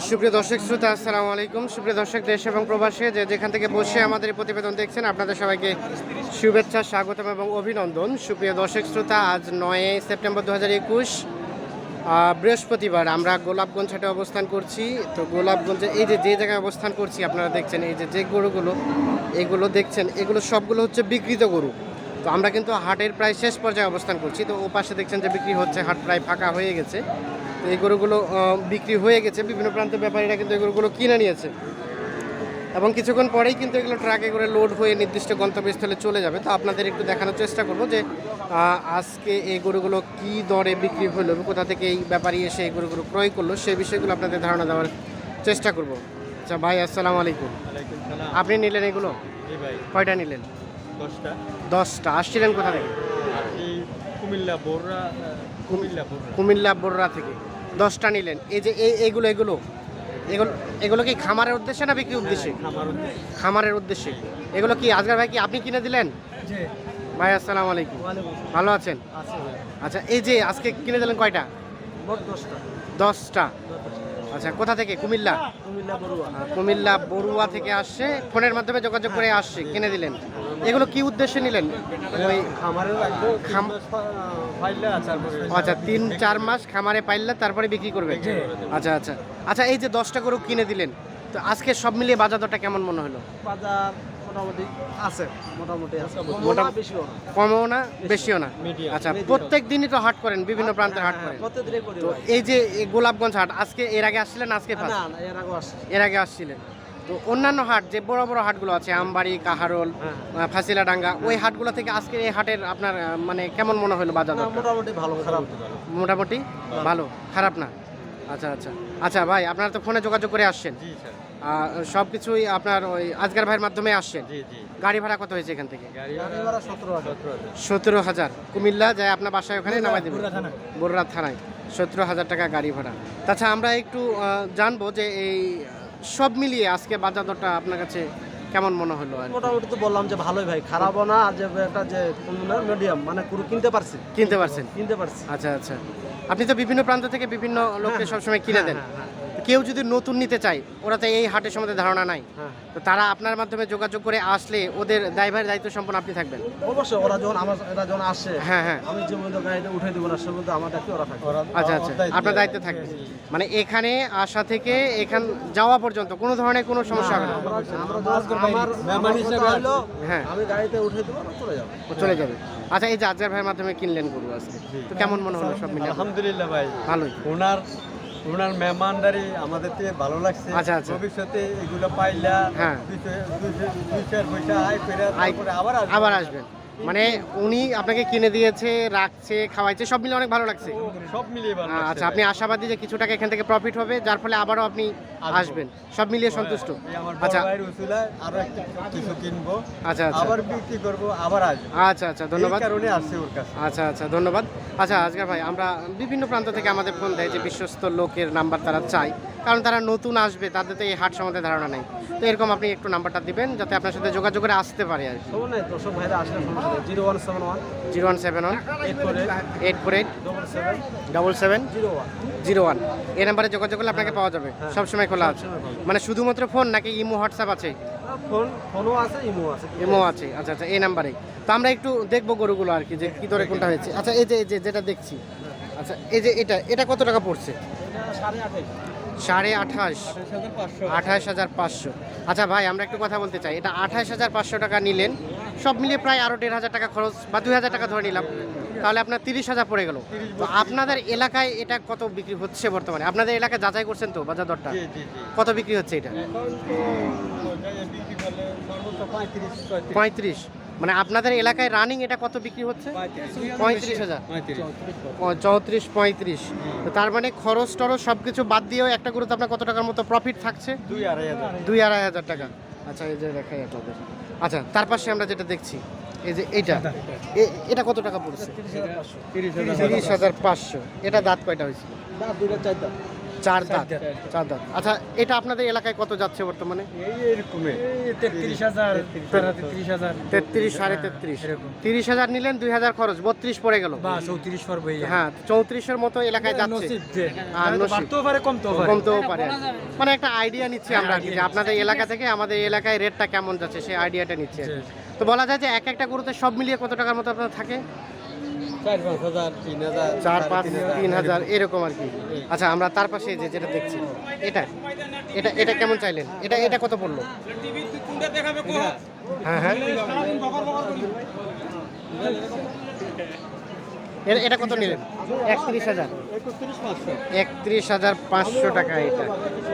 সুপ্রিয় দর্শক শ্রোতা, আসসালামু আলাইকুম। সুপ্রিয় দর্শক, দেশ এবং প্রবাসে যে যেখান থেকে বসে আমাদের এই প্রতিবেদন দেখছেন, আপনাদের সবাইকে শুভেচ্ছা, স্বাগতম এবং অভিনন্দন। সুপ্রিয় দর্শক শ্রোতা, আজ 9 সেপ্টেম্বর 2021 বৃহস্পতিবার। আমরা গোলাপগঞ্জ হাটে অবস্থান করছি। তো গোলাপগঞ্জে এই যে জায়গায় অবস্থান করছি, আপনারা দেখছেন এই যে গরুগুলো এগুলো দেখছেন, এগুলো সবগুলো হচ্ছে বিক্রিত গরু। তো আমরা কিন্তু হাটের প্রায় শেষ পর্যায়ে অবস্থান করছি। তো ও পাশে দেখছেন যে বিক্রি হচ্ছে, হাট প্রায় ফাঁকা হয়ে গেছে। তো এই গরুগুলো বিক্রি হয়ে গেছে, বিভিন্ন প্রান্তের ব্যাপারীরা কিন্তু এই গরুগুলো কিনে নিয়েছে এবং কিছুক্ষণ পরেই কিন্তু এগুলো ট্রাকে করে লোড হয়ে নির্দিষ্ট গন্তব্যস্থলে চলে যাবে। তো আপনাদের একটু দেখানোর চেষ্টা করব যে আজকে এই গরুগুলো কী দরে বিক্রি হলো, কোথা থেকে এই ব্যাপারী এসে এই গরুগুলো ক্রয় করলো, সেই বিষয়গুলো আপনাদের ধারণা দেওয়ার চেষ্টা করব। আচ্ছা ভাই, আসসালামু আলাইকুম। আপনি নিলেন এগুলো? কয়টা নিলেন? 10টা। আসছিলেন কোথা থেকে? কুমিল্লা বোররা থেকে 10টা নিলেন। এই যে এগুলো এগুলো এগুলো এগুলো কি খামারের উদ্দেশ্যে না বিক্রির উদ্দেশ্যে? খামারের উদ্দেশ্যে। এগুলো কি আজগার ভাই, কি আপনি কিনে দিলেন? ভাই আসসালামু আলাইকুম, ভালো আছেন? আচ্ছা, এই যে আজকে কিনে দিলেন কয়টা? 10টা। আচ্ছা, কোথা থেকে? কুমিল্লা বড়ুয়া থেকে আসছে, ফোনের মাধ্যমে যোগাযোগ করে আসছে, কিনে দিলেন। এগুলো কি উদ্দেশ্যে নিলেন? ওই আচ্ছা, 3-4 মাস খামারে পাইলে তারপরে বিক্রি করবেন। আচ্ছা আচ্ছা আচ্ছা, এই যে 10টা গরু কিনে দিলেন, তো আজকে সব মিলিয়ে বাজার দরটা কেমন মনে হলো? বাজার মোটামুটি কমও না বেশিও না। আচ্ছা, প্রত্যেক দিনই তো হাট করেন, বিভিন্ন প্রান্তের হাট করেন। তো এই যে গোলাপগঞ্জ হাট, আজকে এর আগে আসছিলেন? আজকে এর আগে আসছিলেন। তো অন্যান্য হাট যে বড় বড় হাটগুলো আছে, আমবাড়ি, কাহারোল, ফাঁসিলাডাঙ্গা, ওই হাটগুলো থেকে আজকে এই হাটের আপনার মানে কেমন মনে হলো বাজার? মোটামুটি ভালো, খারাপ মোটামুটি ভালো, খারাপ না। আচ্ছা আচ্ছা আচ্ছা ভাই, আপনারা তো ফোনে যোগাযোগ করে আসছেন, সব কিছুই আপনার ওই আজগার ভাইয়ের মাধ্যমে আসছেন। গাড়ি ভাড়া কত হয়েছে এখান থেকে? 17,000। কুমিল্লা যায় আপনার বাসায়, ওখানে নামাই দেবেন বড়রা থানায়। 17,000 টাকা গাড়ি ভাড়া। তাছাড়া আমরা একটু জানবো যে এই সব মিলিয়ে আজকে বাজার দরটা আপনার কাছে কেমন মনে হলো? মোটামুটি তো বললাম যে ভালোই ভাই, খারাপও না, আর যে একটা যে মিডিয়াম, মানে পুরো কিনতে পারছি। আচ্ছা আচ্ছা, আপনি তো বিভিন্ন প্রান্ত থেকে বিভিন্ন লোককে সবসময় কিনে দেন। কেউ যদি নতুন নিতে চায়, ওরা তো এই হাটের সম্বন্ধে ধারণা নাই, তো তারা আপনার মাধ্যমে যোগাযোগ করে আসলে ওদের ড্রাইভারের দায়িত্ব সম্পন্ন আপনি থাকবেন? অবশ্যই, ওরা যখন আসে, আমি যে গাড়িতে উঠে দেবো না, সেগুলো আমার দায়িত্ব ওরা থাকবে। আচ্ছা আচ্ছা, আপনার দায়িত্ব থাকবে। মানে এখানে আসা থেকে এখান যাওয়া পর্যন্ত কোনো ধরনের কোনো সমস্যা হবে না? আমি গাড়িতে উঠে দেবো, চলে যাবে। আচ্ছা, এই যে আজগার ভাইয়ের মাধ্যমে কিনলেন গরু আজকে, তো কেমন মনে হলো সব মিলে? আলহামদুলিল্লাহ ভাই, ভালোই। ওনার মেহমানদারি আমাদের থেকে ভালো লাগছে। আচ্ছা আচ্ছা, ভবিষ্যতে এগুলো পাইলা আবার আসবেন। মানে উনি আপনাকে কিনে দিয়েছে, রাখছে, খাওয়াইছে, সব মিলে অনেক ভালো লাগছে। সব মিলিয়ে ভালো। আচ্ছা, আপনি আশাবাদী যে কিছু টাকা এখান থেকে প্রফিট হবে, যার ফলে আবারও আপনি আসবেন, সব মিলিয়ে সন্তুষ্ট? আচ্ছা, আরো কিছু কিনবো, আচ্ছা আচ্ছা, আবার বিক্রি করবো, আবার আসবো। আচ্ছা আচ্ছা, ধন্যবাদ। কারণে আসছে ওর কাছে। আচ্ছা আচ্ছা, ধন্যবাদ। আচ্ছা আজগার ভাই, আমরা বিভিন্ন প্রান্ত থেকে আমাদের ফোন দেয় যে বিশ্বস্ত লোকের নাম্বার তারা চায়, কারণ তারা নতুন আসবে, তাদের তো এই হাট সম্বন্ধে ধারণা নেই। তো এরকম আপনি একটু নাম্বারটা দিবেন যাতে আপনার সাথে যোগাযোগ করে আসতে পারে আর কি। 0171 848 7701। এই নাম্বারে যোগাযোগ করলে আপনাকে পাওয়া যাবে, সবসময় খোলা আছে। মানে শুধুমাত্র ফোন নাকি ইমো, হোয়াটসঅ্যাপ আছে? ফোনও আছে, ইমো আছে। আচ্ছা আচ্ছা, এই নাম্বারে। তো আমরা একটু দেখবো গরুগুলো আর কি, যে কী দরে কোনটা হয়েছে। আচ্ছা, এই যে যেটা দেখছি, আচ্ছা এই যে এটা কত টাকা পড়ছে? 28,500। আচ্ছা ভাই, আমরা একটু কথা বলতে চাই। এটা 28,500 টাকা নিলেন, সব মিলিয়ে প্রায় আরও 1,500 টাকা খরচ, বা 2,000 টাকা ধরে নিলাম, তাহলে আপনার 30,000 পড়ে গেল। তো আপনাদের এলাকায় এটা কত বিক্রি হচ্ছে বর্তমানে? আপনাদের এলাকায় যাচাই করছেন তো বাজার দরটা? কত বিক্রি হচ্ছে এটা? 35। মানে আপনাদের এলাকায় রানিং এটা কত বিক্রি হচ্ছে? 35,000। 34-35। তো তার মানে খরচ টরচ সব কিছু বাদ দিয়েও একটা গরুতে আপনার কত টাকার মতো প্রফিট থাকছে? 2-2.5 টাকা। আচ্ছা, এই যে দেখাই আপনাদের। আচ্ছা, তার পাশে আমরা যেটা দেখছি, এই যে এটা কত টাকা পড়ছে? 30,500। এটা দাঁত কয়টা হয়েছিল? চার দাঁত। চার দাঁত। আচ্ছা, এটা আপনাদের এলাকায় কত যাচ্ছে বর্তমানে? এরকমে 33,000, 33,000, 33, 33.5। 30,000 নিলেন, 2,000 খরচ, 32 পড়ে গেল। বা 34 পড়বে। হ্যাঁ, 34-এর মতো এলাকায় যাচ্ছে। আর নসিব। বাড়তেও পারে, কমতেও পারে। কমতেও পারে আর কি। মানে একটা আইডিয়া নিচ্ছি আমরা আর কি, যে আপনাদের এলাকা থেকে আমাদের এলাকায় রেটটা কেমন যাচ্ছে সেই আইডিয়াটা নিচ্ছি আর কি। তো বলা যায় যে এক একটা গরুতে সব মিলিয়ে কত টাকার মতো আপনার থাকে? 4-5,000, 3,000, 4-5-3,000 এরকম আর কি। আচ্ছা, আমরা তার পাশে যেটা দেখছি, এটা এটা এটা কেমন চাইলেন? এটা এটা কত পড়লো? হ্যাঁ হ্যাঁ, এটা কত নিলেন? 31,000। 31,500 টাকা। এটা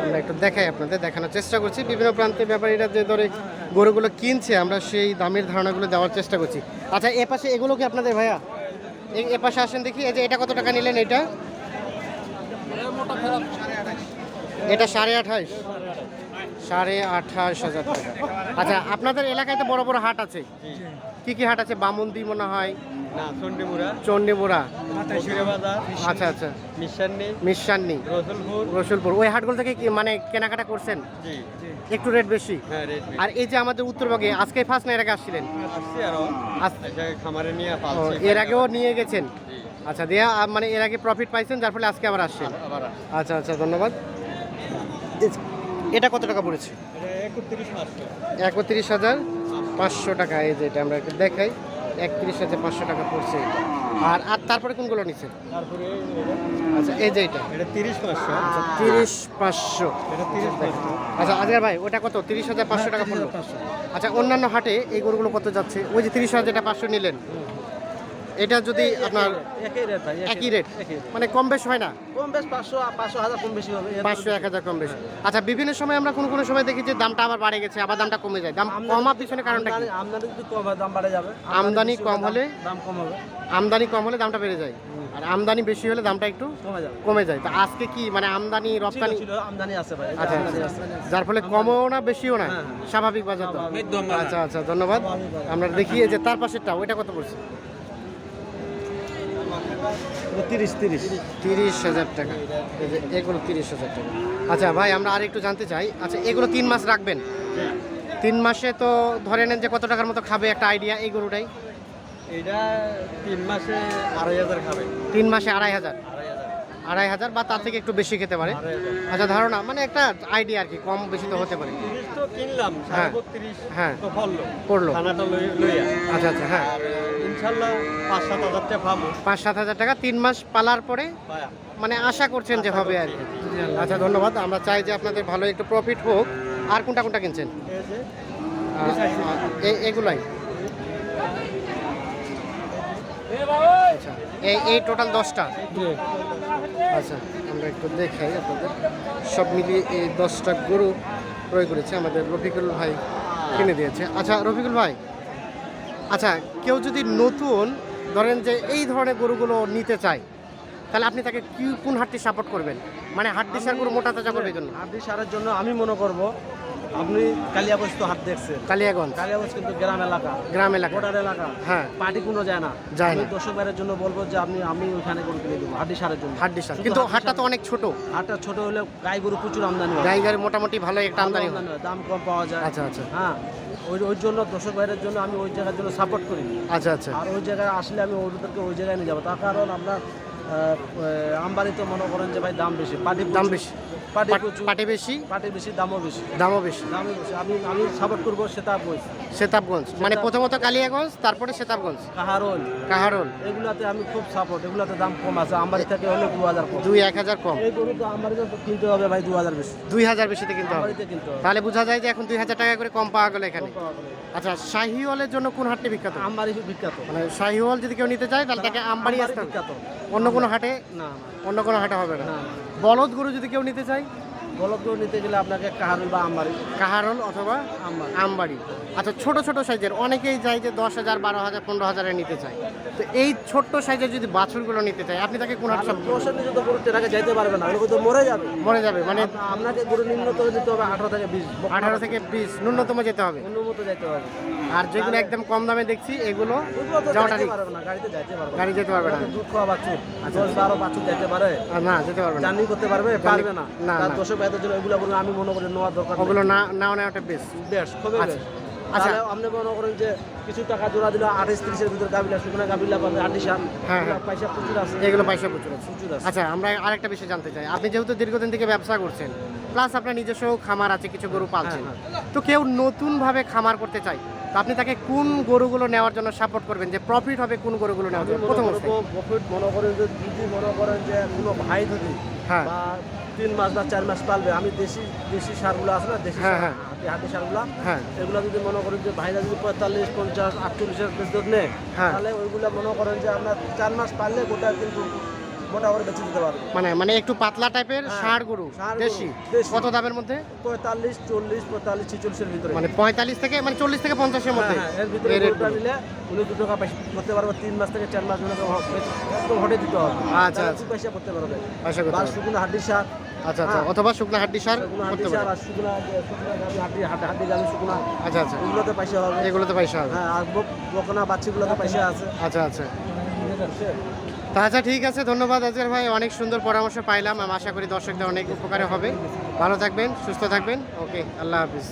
আমরা একটু দেখাই, আপনাদের দেখানোর চেষ্টা করছি। বিভিন্ন প্রান্তে ব্যাপারীরা যে ধরে গরুগুলো কিনছে, আমরা সেই দামের ধারণাগুলো দেওয়ার চেষ্টা করছি। আচ্ছা, এ পাশে এগুলো কি আপনাদের ভাইয়া? এ পাশে আসেন দেখি। এই যে এটা কত টাকা নিলেন? এটা 28,500। 28,500 টাকা। আচ্ছা, আপনাদের এলাকায় তো বড় বড় হাট আছে, কি কি হাট আছে? বামুন্দি মনে হয়, না চণ্ডীমুড়া, চণ্ডীমুড়া, পুকুরে বাজার, আচ্ছা আচ্ছা, মিশান্নি, রসুলপুর। রসুলপুর। ওই হাটগুলো থেকে কি মানে কেনাকাটা করছেন? জি, একটু রেট বেশি। হ্যাঁ রেট আর এই যে আমাদের উত্তরবঙ্গে আজকে ফার্স্ট না এর আগে আসছিলেন? আসছি আরো খামারে নিয়ে ও, পালছি। এর আগেও নিয়ে গেছেন? জি, আচ্ছা, দিয়ে মানে এর আগে প্রফিট পাইছেন, যার ফলে আজকে আবার আসছেন। আবার আচ্ছা আচ্ছা, ধন্যবাদ। এটা কত টাকা পড়েছে? 31,500 টাকা। এই যে এটা আমরা একটু দেখাই, 31,500 টাকা পড়ছে এটা। আর আর তারপরে কোনগুলো নিচ্ছে? তারপরে আচ্ছা, এই যে এটা এটা 30,500। 30,500। এটা 30,500। আচ্ছা, আজকের ভাই ওটা কত? 30,500 টাকা পড়লো। আচ্ছা, অন্যান্য হাটে এই গরুগুলো কত যাচ্ছে? ওই যে 30,500 নিলেন, এটা যদি আপনার একই রেট ভাই, একই রেট, মানে কম বেশ হয় না? কম বেশ 500-1000 কম বেশি হবে। 500-1000 কম বেশি। আচ্ছা, বিভিন্ন সময় আমরা কোনো সময় দেখি যে দামটা আবার বাড়ে গেছে, আবার দামটা কমে যায়। দাম কমার পিছনে কারণটা কি? আমদানি যদি কম হয় দাম বাড়ে যাবে। আমদানি কম হলে দাম কম হবে, আমদানি কম হলে দামটা বেড়ে যায়, আর আমদানি বেশি হলে দামটা একটু কমে যাবে। কমে যায়। তো আজকে কি মানে আমদানি রপ্তানি? ছিল, আমদানি আছে ভাই, আচ্ছা আমদানি আচ্ছা, আছে। যার ফলে কমও না বেশিও না, হ্যাঁ। স্বাভাবিক বাজার দাম। আচ্ছা আচ্ছা, ধন্যবাদ। আমরা দেখি এই যে তার পাশেরটা, ওইটা কত পড়ছে? 30,000 টাকা। এই যে এগুলো 30,000 টাকা। আচ্ছা ভাই, আমরা আর একটু জানতে চাই, আচ্ছা এগুলো 3 মাস রাখবেন? 3 মাসে তো ধরে নেন যে কত টাকার মতো খাবে, একটা আইডিয়া এই গরুটাই? এটা 3 মাসে 2,500 খাবে। 3 মাসে 2,500, 2,500, 2,500 বা তার থেকে একটু বেশি খেতে পারে। 2,500। আচ্ছা, ধারণা মানে একটা আইডিয়া আর কি, কম বেশি তো হতে পারে। 30 তো কিনলাম, হ্যাঁ। 32 হ্যাঁ। তো ফললো, পড়লো। খানাটা লইয়া। আচ্ছা আচ্ছা, হ্যাঁ, আর ইনশাল্লাহ 5-7 টাকা পাবো। 5-7 হাজার টাকা 3 মাস পালার পরে পায়া। মানে আশা করছেন যে হবে আর কি। আচ্ছা, ধন্যবাদ। আমরা চাই যে আপনাদের ভালো একটু প্রফিট হোক। আর কোনটা কিনছেন? এই যে এগুলাই? আচ্ছা, এই টোটাল 10টা? আচ্ছা, আমরা একটু দেখাই আপনাদের। সব মিলিয়ে এই 10টা গরু ক্রয় করেছে আমাদের রফিকুল ভাই, কিনে দিয়েছে। আচ্ছা রফিকুল ভাই, আচ্ছা কেউ যদি নতুন ধরেন যে এই ধরনের গরুগুলো নিতে চায়, তাহলে আপনি তাকে কোন হাটটি সাপোর্ট করবেন? মানে হাটটি সার গরু মোটা তাজা করবে জন্য? হাটটি সারের জন্য আমি মনে করব, আপনি কালিয়াগঞ্জ তো হাট দেখছেন, কালিয়াগঞ্জ কিন্তু গ্রাম এলাকা, বর্ডার এলাকা, হ্যাঁ, পার্টি কোনো যায় না। যায় আমি না। দর্শক ভাইয়ের জন্য বলবো যে আমি ওইখানে গরু কিনে দেবো হাটটি সারের জন্য। হাটটি সার, শুধু কিন্তু হাটটি হাটটা তো সার- অনেক ছোট। হাটটা ছোট হলে গাই গরু প্রচুর আমদানি হয়, জায়গার মোটামুটি ভালো একটা আমদানি হয়। হয়, দাম কম পাওয়া যায়। আচ্ছা আচ্ছা, হ্যাঁ, ওই জন্য দর্শক ভাইয়ের জন্য আমি ওই জায়গার জন্য সাপোর্ট করি। আচ্ছা আচ্ছা, আর ওই জায়গায় আসলে আমি ওদেরকে ওই জায়গায় নিয়ে যাবো, তার কারণ আপনার আমবাড়িতে মনে করেন যে ভাই দাম বেশি, দাম বেশি, পাটি প্রচুর, পাটি বেশি, পাটি বেশি, দামও বেশি, দামও বেশি। আমি সাপোর্ট করবো সেতাবগঞ্জ, মানে প্রথমত কালিয়াগঞ্জ, তারপরে সেতাবগঞ্জ, কাহারোল। এগুলাতে আমি খুব সাপোর্ট, এগুলাতে দাম কম আছে, আমবাড়ি থেকে হলে 2,000 কম। 2-1,000 কম। এই গরু তো আমবাড়িতে তো কিনতে হবে ভাই 2,000 বেশি, 2,000 বেশিতে কিনতে হবে। আমবাড়িতে কিনতে হবে, তাহলে বোঝা যায় যে এখন 2,000 টাকা করে কম পাওয়া গেল এখানে। কম পাওয়া গেলে। আচ্ছা, শাহিওয়ালের জন্য কোন হাটটি বিখ্যাত? আমবাড়ি বিখ্যাত, মানে শাহিওয়াল যদি কেউ নিতে চায় তাহলে তাকে আমবাড়ি আসতে হবে, বিখ্যাত। অন্য কোনো হাটে? না অন্য কোনো হাটে হবে না। না, বলদ গরু যদি কেউ নিতে চায়? বলদগুলো নিতে গেলে আপনাকে কাহারুল বা আমবাড়ি। কাহারল অথবা আমবাড়ি। আমবাড়ি। আচ্ছা, ছোট ছোট সাইজের অনেকেই যায় যে 10,000, 12,000, 15,000 নিতে চায়। তো এই ছোট্ট সাইজের যদি বাছুরগুলো নিতে চায়, আপনি তাকে কোন হাট সব 10 নিচে তো গরু টেরাকে যাইতে পারবে না, ওগুলো তো মরে যাবে। মরে যাবে? মানে আপনাকে গরু নিম্নতম দিতে হবে 18 থেকে 20, 18 থেকে 20 ন্যূনতম যেতে হবে। উন্নত যাইতে হবে। আর যেগুলো একদম কম দামে দেখছি এগুলো ওগুলো তো যাওয়াটা যাইতে ঠিক। পারবে না, গাড়িতে যাইতে পারবে না। গাড়ি যেতে পারবে না। ওগুলো তো দুধ খাওয়া বাছুর, 10-12 বাছুর যেতে পারে, না, যেতে পারবে না। জার্নি করতে পারবে পারবে না। না, তার না। দর্শক ভাইদের জন্য এগুলো গরু আমি মনে করি নেওয়ার দরকার নেই। ওগুলো নাও নেওয়াটা বেস্ট। বেশ, খুবই আচ্ছা। বেশ। আচ্ছা। তাহলে আপনি মনে করেন যে কিছু টাকা জোড়া দিলে 28-30-এর ভিতরে গাবিলা, শুকনা গাবিলা পাবে 28। হ্যাঁ, হ্যাঁ। পয়সা প্রচুর আছে, এগুলো পয়সা প্রচুর আছে। প্রচুর আছে। আচ্ছা, আমরা আরেকটা বিষয় জানতে চাই। আপনি যেহেতু দীর্ঘদিন থেকে ব্যবসা করছেন, প্লাস আপনার নিজস্ব খামার আছে, কিছু গরু পালছেন, হ্যাঁ, তো কেউ নতুনভাবে খামার করতে চায়, তো আপনি তাকে কোন গরুগুলো নেওয়ার জন্য সাপোর্ট করবেন, যে প্রফিট হবে কোন গরুগুলো নেওয়ার আমি জন্য মনে প্রথম করবো অবস্থায়? প্রফিট মনে করেন যে যদি মনে করেন যে কোনো ভাই যদি হ্যাঁ। বা 3 মাস বা 4 মাস পালবে, আমি দেশি সারগুলো আছে না, দেশি হ্যাঁ, সার, হ্যাঁ। হাতি সারগুলো, হ্যাঁ। এগুলো যদি মনে করেন যে ভাইরা যদি 45, 50, 48-এর ভিতর নেয়, হ্যাঁ। তাহলে ওইগুলো মনে করেন যে আপনার 4 মাস পারলে গোটা কিন্তু মোটা করে বেঁচে দিতে পারবে। মানে একটু পাতলা টাইপের হ্যাঁ, ষাঁড় গরু, ষাঁড় গরু, দেশি। দেশি। কত দামের মধ্যে? 45, 40, 45, 46-এর ভিতরে। মানে 45 থেকে 40 থেকে 50-এর মধ্যে। হ্যাঁ, এর ভিতরে এই রেট গরুটা নিলে উনি 2 টাকা পয়সা করতে পারবে। 3 মাস থেকে 4 মাস ওনাকে একদম হটে দিতে হবে। আচ্ছা, তাহলে আচ্ছা। 2 পয়সা করতে পারবে। পয়সা করতে বা পারবে। শুকনো হাড্ডি সার, আচ্ছা, আচ্ছা। হ্যাঁ। অথবা শুকনা হাড্ডি সার শুকনো হাড্ডি করতে সার পারে। আর শুকনো হাড্ডি গামি শুকনো, আচ্ছা, আচ্ছা। ওগুলোতে পয়সা হবে। এগুলোতে পয়সা হবে। হ্যাঁ, আর বকনা বাচ্চাগুলোতে পয়সা আছে। আচ্ছা, আচ্ছা। তা আচ্ছা, ঠিক আছে, ধন্যবাদ আজকের ভাই, অনেক সুন্দর পরামর্শ পাইলাম। আমি আশা করি দর্শকদের অনেক উপকারে হবে। ভালো থাকবেন, সুস্থ থাকবেন। ওকে, আল্লাহ হাফিজ।